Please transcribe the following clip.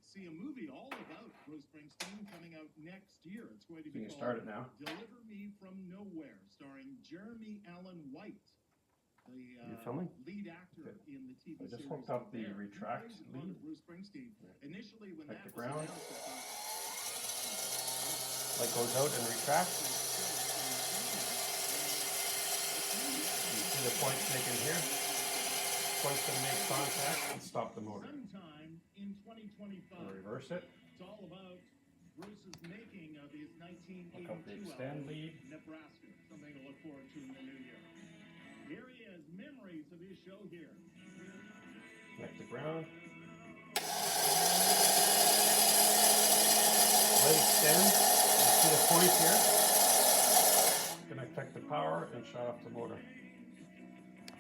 see a movie all about Bruce Springsteen coming out next year. It's going to be You can called start it now. Deliver Me From Nowhere, starring Jeremy Allen White, the filming? lead actor in the TV I just series. hooked up the There. He retract plays the part lead. of Bruce Springsteen. Initially, when Like that the was ground. announced, I thought, Light goes out and retracts. You see the points making here. Points going to make contact and stop the motor. sometime in 2025. And reverse it. It's all about Bruce's making of his Look up the 1982 extend album, lead. Nebraska. Something to look forward to in the new year. Here he is, memories of his show here. Connect the ground. Light extend. You see the point here. Gonna connect the power and shut off the motor.